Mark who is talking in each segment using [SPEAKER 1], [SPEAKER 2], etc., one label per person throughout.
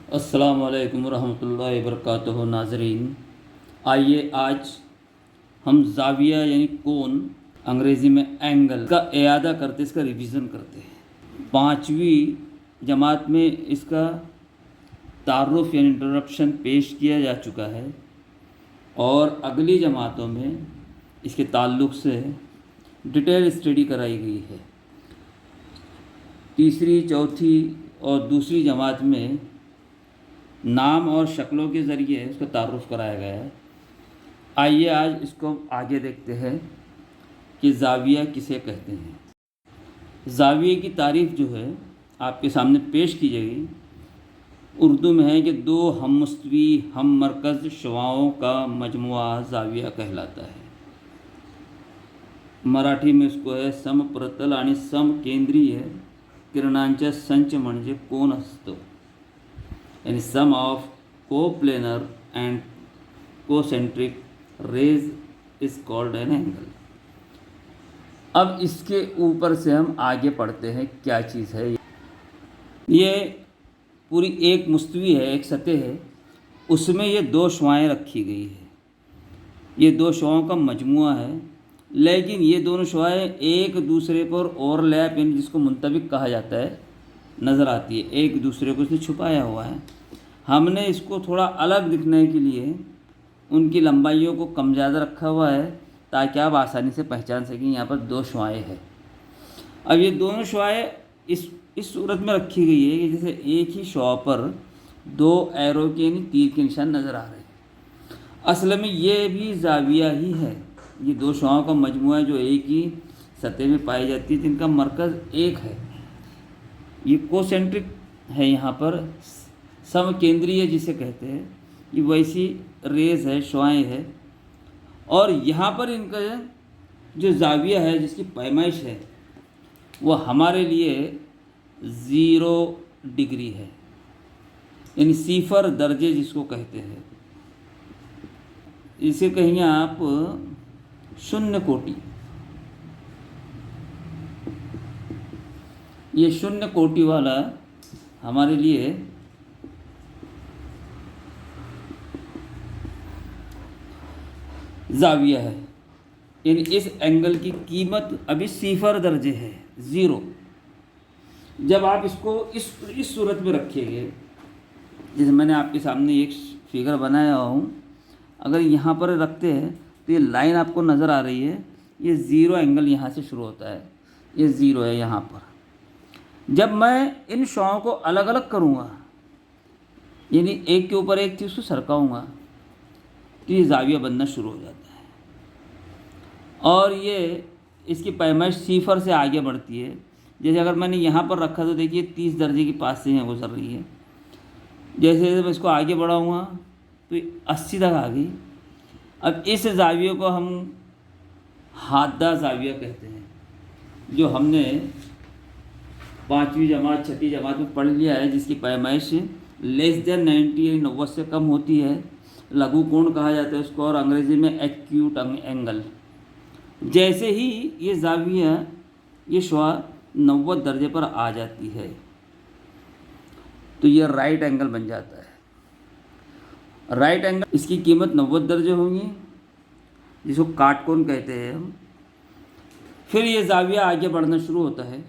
[SPEAKER 1] अस्सलाम वालेकुम रहमतुल्लाहि वबरकातुहू। नाज़रीन, आइए आज हम ज़ाविया यानी कोण, अंग्रेज़ी में एंगल का इयादा करते, इसका रिवीज़न करते हैं। 5वीं जमात में इसका तारुफ़ यानी इंट्रोडक्शन पेश किया जा चुका है और अगली जमातों में इसके ताल्लुक़ से डिटेल स्टडी कराई गई है। तीसरी, चौथी और दूसरी जमात में नाम और शक्लों के ज़रिए इसका तारुफ़ कराया गया है। आइए आज इसको आगे देखते हैं कि ज़ाविया किसे कहते हैं। ज़ाविये की तारीफ़ जो है आपके सामने पेश की जाएगी। उर्दू में है कि दो हममुस्तवी हम मरकज़ शुआओं का मजमुआ ज़ाविया कहलाता है। मराठी में इसको है समप्रतल आणि समकेंद्रीय किरणांच्या संच म्हणजे कोन असतो, यानी sum of coplanar and concentric rays is called an angle. अब इसके ऊपर से हम आगे पढ़ते हैं क्या चीज़ है। ये पूरी एक मुस्तवी है, एक सतह है, उसमें ये दो शुआएँ रखी गई है। ये दो शुआओं का मजमुआ है, लेकिन ये दोनों शुआएँ एक दूसरे पर ओवरलैप यानी जिसको मुंतबिक कहा जाता है नज़र आती है। एक दूसरे को इसने छुपाया हुआ है। हमने इसको थोड़ा अलग दिखने के लिए उनकी लंबाइयों को कम ज़्यादा रखा हुआ है ताकि आप आसानी से पहचान सकें यहाँ पर दो शुआएँ हैं। अब ये दोनों शुआएँ इस सूरत में रखी गई है कि जैसे एक ही शुआ पर दो एरो के यानी तीर के निशान नज़र आ रहे हैं। असल में ये भी ज़ाविया ही है। ये दो शुआओं का मजमुआ जो एक ही सतह में पाई जाती है, जिनका मरकज़ एक है। ये कोसेंट्रिक है, यहाँ पर समकेंद्रीय जिसे कहते हैं, ये वैसी रेज है, शुआएँ है। और यहाँ पर इनका जो ज़ाविया है, जिसकी पैमाइश है, वो हमारे लिए 0 डिग्री है, यानी सिफर दर्जे जिसको कहते हैं। इसे कहेंगे आप शून्य कोटि। ये शून्य कोटि वाला हमारे लिए ज़ाविया है, यानी इस एंगल की कीमत अभी सिफर दर्जे है, 0। जब आप इसको इस सूरत में रखिएगे, जैसे मैंने आपके सामने एक फिगर बनाया हूँ, अगर यहाँ पर रखते हैं तो ये लाइन आपको नज़र आ रही है, ये 0 एंगल यहाँ से शुरू होता है, ये 0 है यहाँ पर। जब मैं इन शुआओं को अलग अलग करूँगा, यानी एक के ऊपर एक चीज़ को सरकाऊँगा, तो ये ज़ाविया बनना शुरू हो जाता है। और ये इसकी पैमाइश सिफर से आगे बढ़ती है। जैसे अगर मैंने यहाँ पर रखा तो देखिए 30 दर्जे के पास से यहाँ गुजर रही है। जैसे जैसे मैं इसको आगे बढ़ाऊँगा तो 80 तक आ गई। अब इस ज़ाविये को हम हादा ज़ाविया कहते हैं, जो हमने 5वीं जमात 6ठी जमात में पढ़ लिया है, जिसकी पैमाइश लेस देन 90 यानी 90 से कम होती है। लघु कोण कहा जाता है उसको, और अंग्रेज़ी में एक्यूट एंगल। जैसे ही ये ज़ाविया, ये शुआ 90 दर्जे पर आ जाती है तो ये राइट एंगल बन जाता है। राइट एंगल, इसकी कीमत 90 दर्जे होंगी, जिसको काटकोण कहते हैं हम। फिर ये ज़ाविया आगे बढ़ना शुरू होता है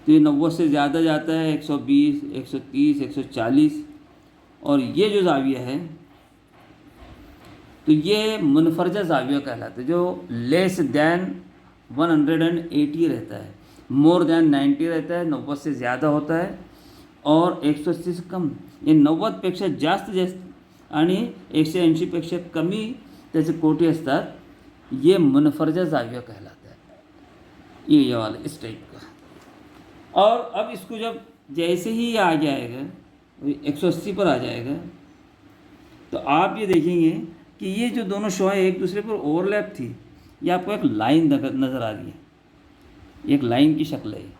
[SPEAKER 1] तो ये 90 से ज़्यादा जाता है, 120, 130, 140। और ये जो ज़ाविया है तो ये मुनफरजा ज़ाविया कहलाता है, जो लेस दैन 180 रहता है, मोर दैन 90 रहता है, 90 से ज़्यादा होता है, और 180 से कम। ये 90पेक्षा जास्त आणि 180 पेक्षा कमी त्याचे कोटी असतात, ये मुनफरजा ज़ाविया कहलाता है। ये वाला इस टाइप का। और अब इसको जब जैसे ही ये आ जाएगा, 180 पर आ जाएगा, तो आप ये देखेंगे कि ये जो दोनों शुआएँ एक दूसरे पर ओवरलैप थी, ये आपको एक लाइन नज़र आ रही है, एक लाइन की शक्ल है।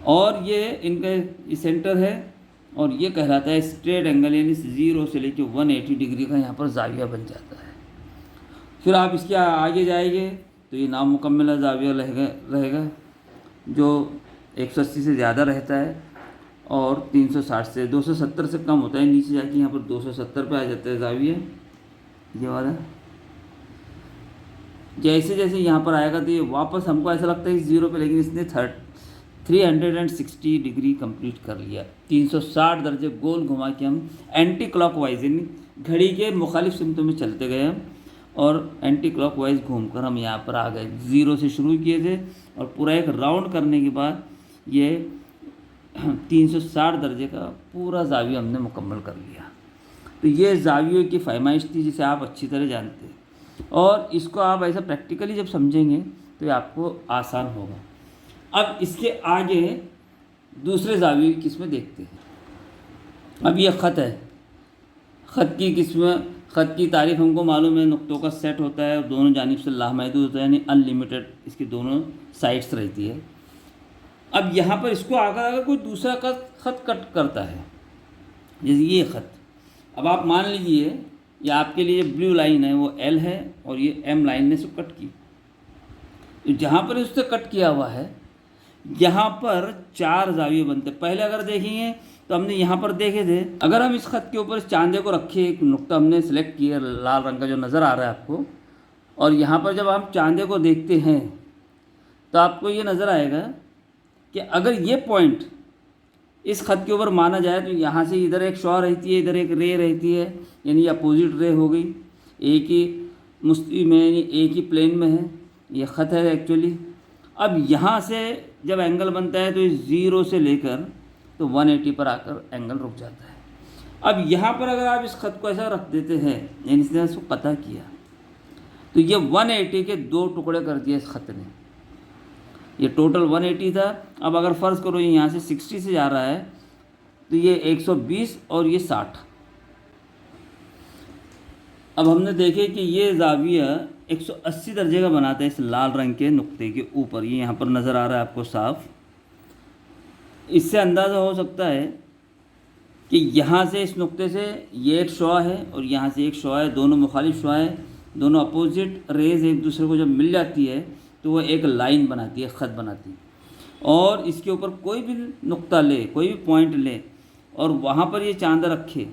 [SPEAKER 1] और ये इनका सेंटर है, और ये कहलाता है स्ट्रेट एंगल, यानी 0 से लेकर 180 डिग्री का यहाँ पर ज़ाविया बन जाता है। फिर आप इसके आगे जाएंगे तो ये नामुकम्मला ज़ाविया रहेगा, जो 180 से ज़्यादा रहता है। और 360 से 270 से कम होता है, नीचे जाके यहाँ पर 270 पे आ जाता है ज़ाविया ये वाला। जैसे जैसे यहाँ पर आएगा तो ये वापस हमको ऐसा लगता है कि 0 पे, लेकिन इसने 360 डिग्री कंप्लीट कर लिया। 360 दर्जे गोल घुमा के हम एंटी क्लॉकवाइज यानी घड़ी के मुखालिफ सिमतों में चलते गए हम, और एंटी क्लॉकवाइज घूमकर हम यहाँ पर आ गए। 0 से शुरू किए थे और पूरा एक राउंड करने के बाद ये 360 दर्जे का पूरा ज़ाविया हमने मुकम्मल कर लिया। तो ये ज़ावियों की फरमाइश थी जिसे आप अच्छी तरह जानते हैं, और इसको आप ऐसा प्रैक्टिकली जब समझेंगे तो ये आपको आसान होगा। अब इसके आगे दूसरे ज़ाविये की किस्में देखते हैं। अब ये ख़त है, ख़त की किस्में, ख़त की तारीफ़ हमको मालूम है, नुक्तों का सेट होता है और दोनों जानिब से लामहदूद होता है, यानी अनलिमिटेड इसकी दोनों साइड्स रहती है। अब यहाँ पर इसको अगर कोई दूसरा ख़त कट करता है, जैसे ये ख़त, अब आप मान लीजिए ये आपके लिए ब्लू लाइन है, वो एल है और ये एम लाइन ने इसको कट की। तो जहाँ पर उससे कट किया हुआ है यहाँ पर 4 ज़ाविये बनते। पहले अगर देखेंगे तो हमने यहाँ पर देखे थे, अगर हम इस ख़त के ऊपर इस चांदे को रखे, एक नुक्ता हमने सेलेक्ट किया लाल रंग का जो नज़र आ रहा है आपको, और यहाँ पर जब हम चांदे को देखते हैं तो आपको ये नज़र आएगा कि अगर ये पॉइंट इस ख़त के ऊपर माना जाए तो यहाँ से इधर एक शॉ रहती है, इधर एक रे रहती है, यानी अपोजिट रे हो गई, एक ही मुस्ती में यानी एक ही प्लेन में है, ये ख़त है एक्चुअली। अब यहाँ से जब एंगल बनता है तो इस 0 से लेकर तो 180 पर आकर एंगल रुक जाता है। अब यहाँ पर अगर आप इस ख़त को ऐसा रख देते हैं, यानी इसने इसको कता किया, तो ये 180 के 2 टुकड़े कर दिए इस ख़त ने। ये टोटल 180 था। अब अगर फ़र्ज़ करो ये यहाँ से 60 से जा रहा है तो ये 120 और ये 60। अब हमने देखे कि ये ज़ाविया 180 दर्जे का बनाता है इस लाल रंग के नुक्ते के ऊपर, ये यहाँ पर नज़र आ रहा है आपको साफ। इससे अंदाज़ा हो सकता है कि यहाँ से इस नुक्ते से ये एक शॉ है और यहाँ से एक शॉ है, दोनों मुखालिफ शॉ है, दोनों अपोजिट रेज़ एक दूसरे को जब मिल जाती है तो वह एक लाइन बनाती है, ख़त बनाती है। और इसके ऊपर कोई भी नुक्ता ले, कोई भी पॉइंट ले और वहाँ पर ये चांदा रखे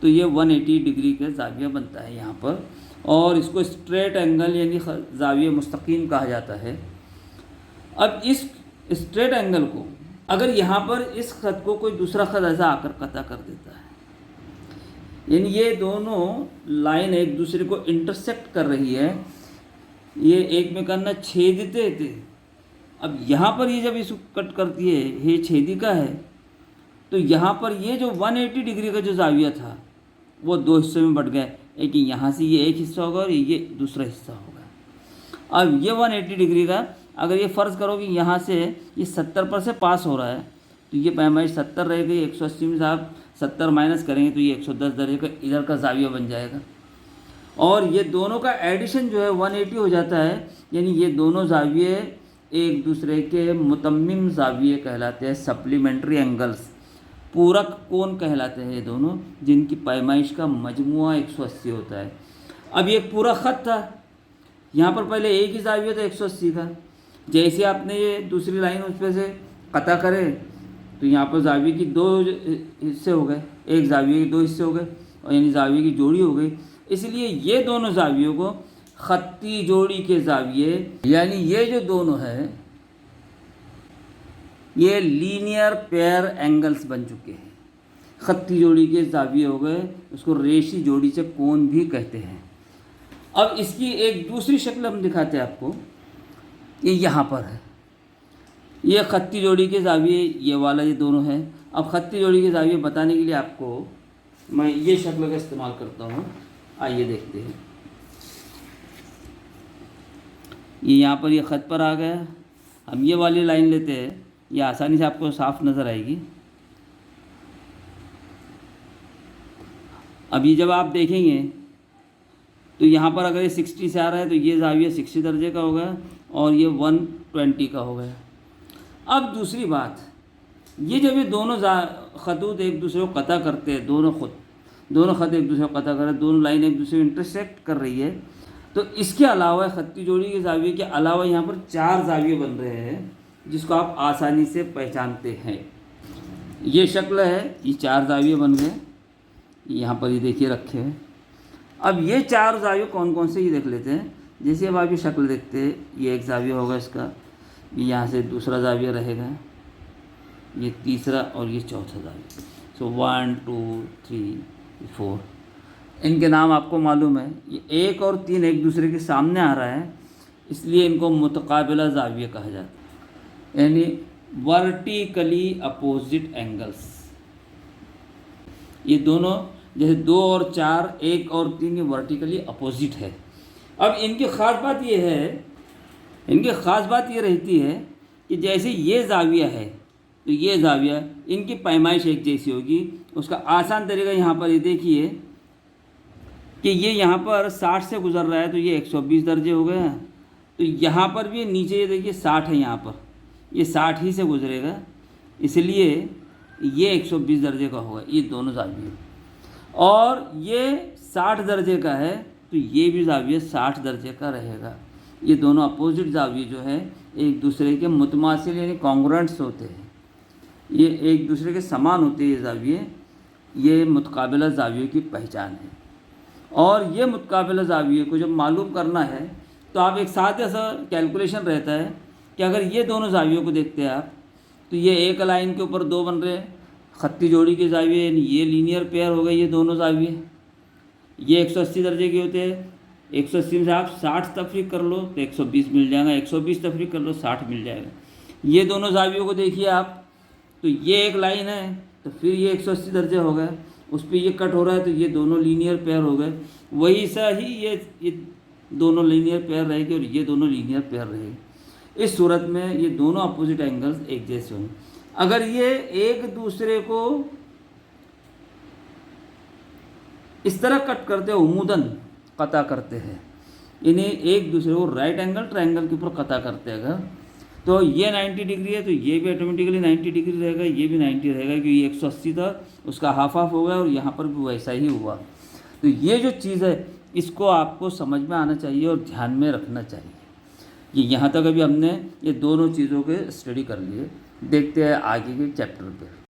[SPEAKER 1] तो ये 180 डिग्री का ज़ाविया बनता है यहाँ पर, और इसको स्ट्रेट एंगल यानी ज़ाविया मुस्तकीम कहा जाता है। अब इस स्ट्रेट एंगल को अगर यहाँ पर इस ख़त को कोई दूसरा ख़त ऐसा आकर कता कर देता है, यानी ये दोनों लाइन एक दूसरे को इंटरसेक्ट कर रही है, ये एक में करना छेदते थे। अब यहाँ पर ये जब इसको कट करती है, ये छेदिका है, तो यहाँ पर ये जो 180 डिग्री का जो ज़ाविया था वो 2 हिस्सों में बट गया, एक यहाँ से ये एक हिस्सा होगा और ये दूसरा हिस्सा होगा। अब ये 180 डिग्री का अगर ये फ़र्ज़ करो कि यहाँ से ये 70 पर से पास हो रहा है तो ये पैमाइश 70 रह गई, 180 में से आप 70 माइनस करेंगे तो ये 110 दर्जे का इधर का ज़ाविया बन जाएगा। और ये दोनों का एडिशन जो है 180 हो जाता है, यानी ये दोनों ज़ाविये एक दूसरे के मुतम्मिम ज़ाविये कहलाते हैं, सप्लीमेंट्री एंगल्स, पूरक कोण कहलाते हैं ये दोनों, जिनकी पैमाइश का मजमुआ 180 होता है। अब ये पूरा ख़त था, यहाँ पर पहले एक ही ज़ाविया था 180 का, जैसे आपने ये दूसरी लाइन उस पर से कता करे तो यहाँ पर ज़ाविये की 2 हिस्से हो गए, एक ज़ाविये के 2 हिस्से हो गए, और यानी ज़ाविये की जोड़ी हो गई। इसलिए ये दोनों ज़ावियों को ख़त्ती जोड़ी के ज़ाविये, यानी ये जो दोनों है ये लीनियर पेयर एंगल्स बन चुके हैं। ख़त्ती जोड़ी के ज़ाविये हो गए, उसको रेशी जोड़ी से कोण भी कहते हैं। अब इसकी एक दूसरी शक्ल हम दिखाते हैं आपको, ये यहाँ पर है, ये ख़त्ती जोड़ी के ज़ाविये, ये वाला ये दोनों है। अब ख़त्ती जोड़ी के ज़ाविये बताने के लिए आपको मैं ये शक्ल का इस्तेमाल करता हूँ, आइए देखते हैं। ये यहाँ पर ये ख़त पर आ गया, हम ये वाली लाइन लेते हैं, ये आसानी से आपको साफ नज़र आएगी। अभी जब आप देखेंगे तो यहाँ पर अगर ये 60 से आ रहा है तो ये ज़ाविया 60 दर्जे का हो गया और ये 120 का हो गया। अब दूसरी बात, ये जब ये दोनों ख़तूत एक दूसरे को कता करते हैं, दोनों ख़त एक दूसरे को कता कर रहे हैं, दोनों लाइन एक दूसरे को इंटरसेक्ट कर रही है, तो इसके अलावा ख़त्ती जोड़ी के ज़ाविये के अलावा यहाँ पर 4 ज़ाविये बन रहे हैं जिसको आप आसानी से पहचानते हैं। ये शक्ल है, ये 4 ज़ाविये बन गए, यहाँ पर ये देखिए रखे हैं। अब ये 4 ज़ाविये कौन कौन से ये देख लेते हैं। जैसे अब आप ये शक्ल देखते हैं, ये एक ज़ाविया होगा इसका, यहाँ से दूसरा ज़ाविया रहेगा, ये तीसरा और ये चौथा ज़ाविया। सो 1 2 3 4 इनके नाम आपको मालूम है। ये 1 और 3 एक दूसरे के सामने आ रहा है, इसलिए इनको मुतकाबिला ज़ाविया कहा जाता है, यानी वर्टिकली अपोजिट एंगल्स। ये दोनों जैसे 2 और 4, 1 और 3 ये वर्टिकली अपोजिट है। अब इनकी ख़ास बात ये है, इनकी ख़ास बात ये रहती है कि जैसे ये ज़ाविया है तो ये ज़ाविया, इनकी पैमाइश एक जैसी होगी। उसका आसान तरीका यहाँ पर ये देखिए कि ये यहाँ पर 60 से गुज़र रहा है तो ये 120 दर्जे हो गए हैं। तो यहाँ पर भी नीचे ये देखिए 60 है, यहाँ पर ये 60 ही से गुज़रेगा, इसलिए ये 120 दर्जे का होगा, ये दोनों ज़ाविये। और ये 60 दर्जे का है तो ये भी ज़ाविया 60 दर्जे का रहेगा। ये दोनों अपोजिट ज़ाविये जो है एक दूसरे के मुतमासिल यानी कॉन्ग्रुएंट्स होते हैं, ये एक दूसरे के समान होते हैं ये ज़ाविये। ये मुतकाबिला ज़ावियों की पहचान है। और ये मुतकाबिला ज़ाविये को जब मालूम करना है तो आप एक साथ ऐसा कैलकुलेशन रहता है कि अगर ये दोनों ज़ावियों को देखते हैं आप, तो ये एक लाइन के ऊपर 2 बन रहे हैं खत्ती जोड़ी के ज़ाविये, यानी ये लीनियर पेयर हो गए ये दोनों ज़ाविये। ये 180 दर्जे के होते हैं, 180 से आप 60 तफरीक कर लो तो 120 मिल जाएगा, 120 तफरीक कर लो 60 मिल जाएगा। ये दोनों ज़ावियों को देखिए आप, तो ये एक लाइन है तो फिर ये 180 दर्जे हो गए, उस पर ये कट हो रहा है तो ये दोनों लीनियर पेयर हो गए। वही सा ही ये दोनों लीनियर पेयर रहेगी और ये दोनों लीनियर पेयर रहेगी। इस सूरत में ये दोनों अपोजिट एंगल्स एक जैसे होंगे। अगर ये एक दूसरे को इस तरह कट करते हैं, उमूदन कता करते हैं, इन्हें एक दूसरे को राइट एंगल ट्रायंगल के ऊपर कता करते हैं अगर, तो ये 90 डिग्री है तो ये भी ऑटोमेटिकली 90 डिग्री रहेगा, ये भी 90 रहेगा, क्योंकि ये 180 था उसका हाफ हो गया और यहाँ पर भी वैसा ही हुआ। तो ये जो चीज़ है इसको आपको समझ में आना चाहिए और ध्यान में रखना चाहिए। ये यहाँ तक अभी हमने ये दोनों चीज़ों के स्टडी कर लिए। देखते हैं आगे के चैप्टर पे।